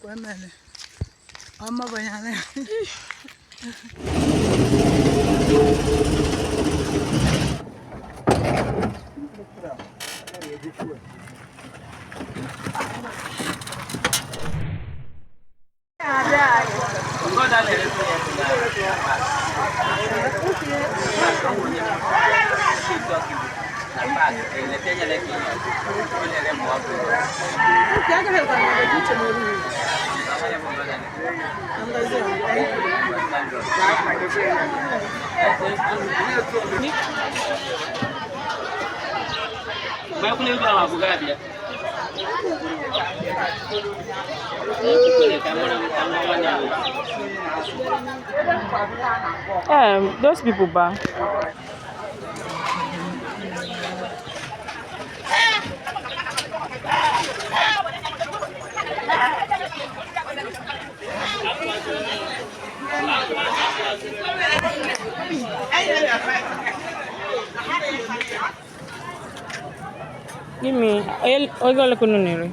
emele. Ama bayane. Those people back. Give me oil go kununiri.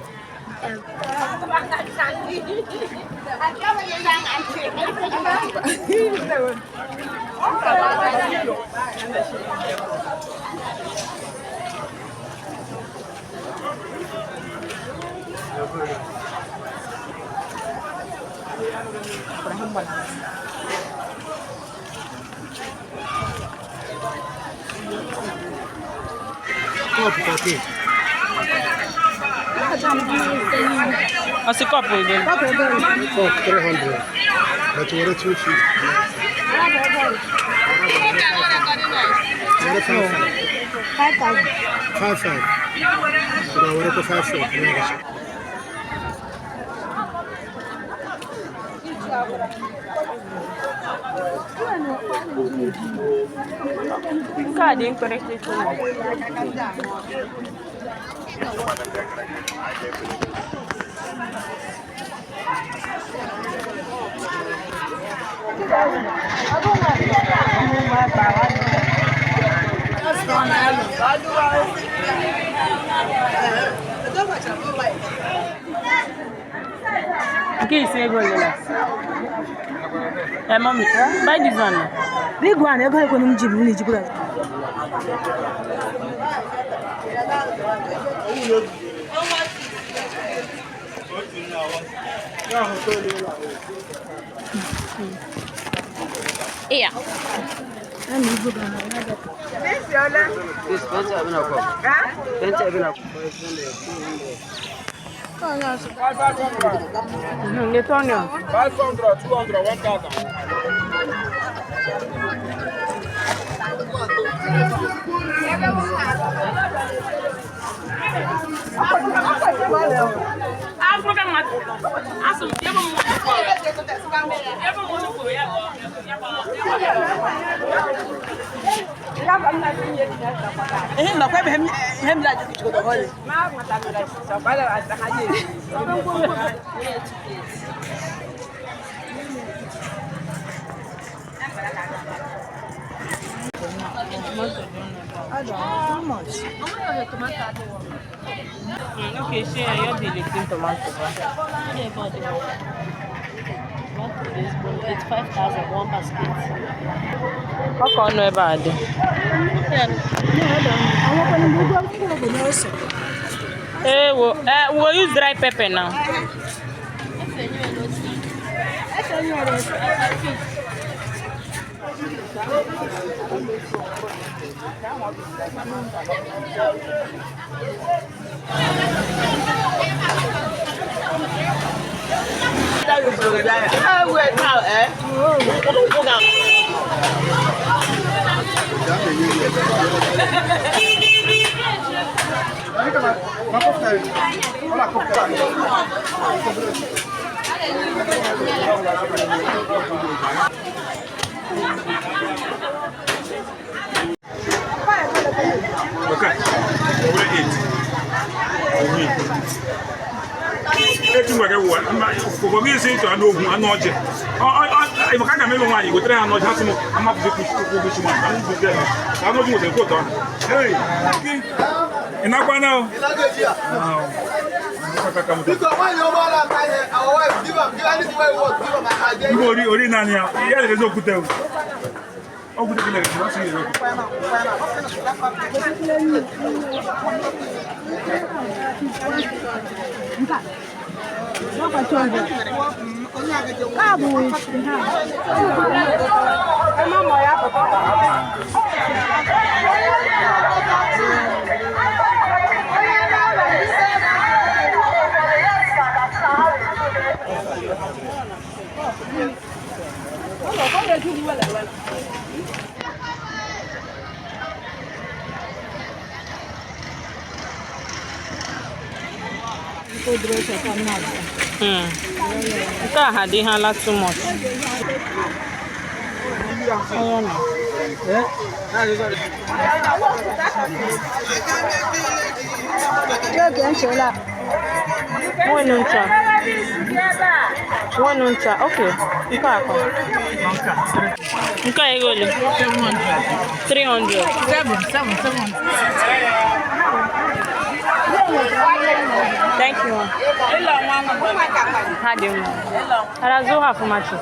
What's the cup again? Cup 300. But you're 250. What 5,000. 5,000. So what is 5,000? Card incorrectly. Okay, say go Hey, mommy, buy this one. Big one, you're going to gym. Yeah. They turn you. 500, 200, 1,000. Okay, share your bill tomato. It's 5,000 one basket. How come no bad? We'll use dry pepper now. Okay. Over 8. Etu mwage wa for me say to ano hu ano oje e mo kaka me lo wan you go try ano oje hatu mo ama ku ku ku man am bu get ano oje mo se ko to hey ina kwa na o ina go ji ah because when you want to our wife Ori nani ya. Ya le zo kute. O kute kile ko si le. Ita hadi hala too much. One uncha. Okay. Nka egole. 300. 700. Thank you. Hello, mama. Hadi mo. Hello. Arazuha fumachi.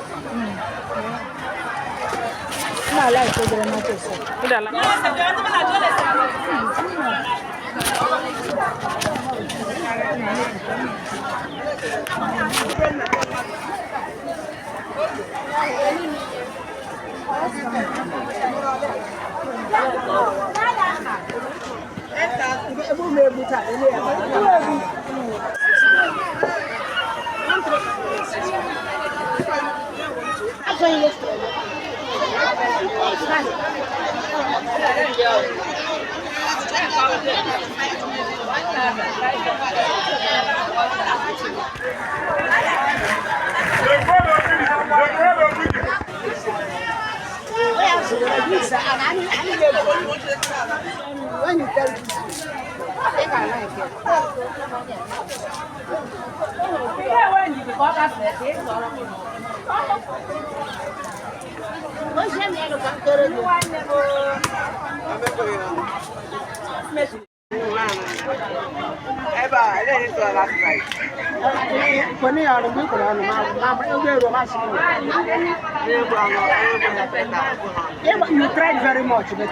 Na like to the matter. Udala. When you tell me, I think I like it. You tried very much, but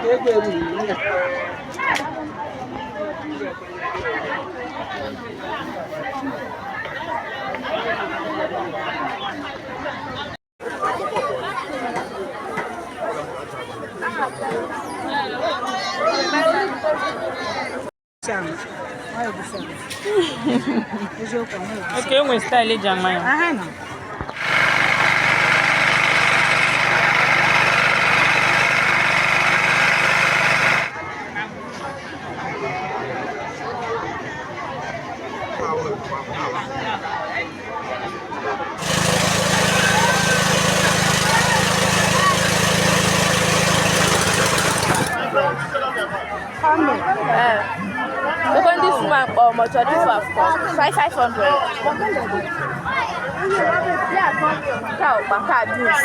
Okay, we style jamai. This one or much of this one cost 500. Yeah, cow, baka juice.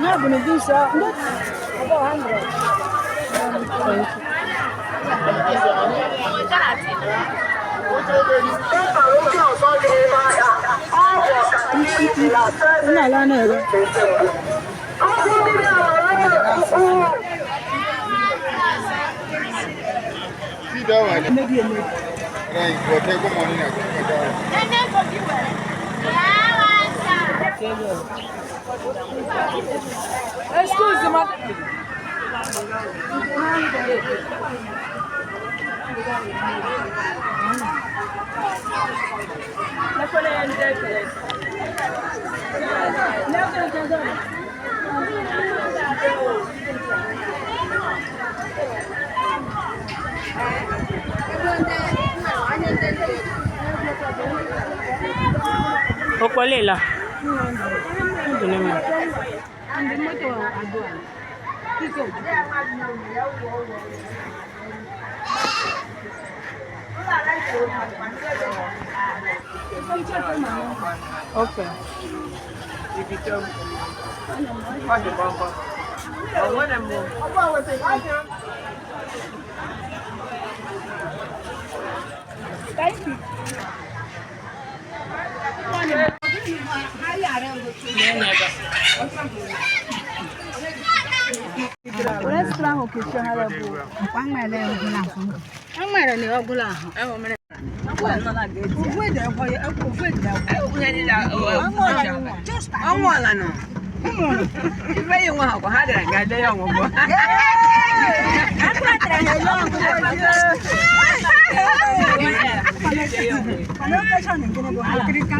no, but this about 100. Excuse me. Okolela. Okay. Thank you. Restaurant o que chama ela boa. Quando ela é ogula. Ama ela é ogula. É o menino. Não na gate. O foi da, o foi da. O foi da. Just amala não. Vai um algo, hada, gada é um algo. Não tá achando que não vou acreditar.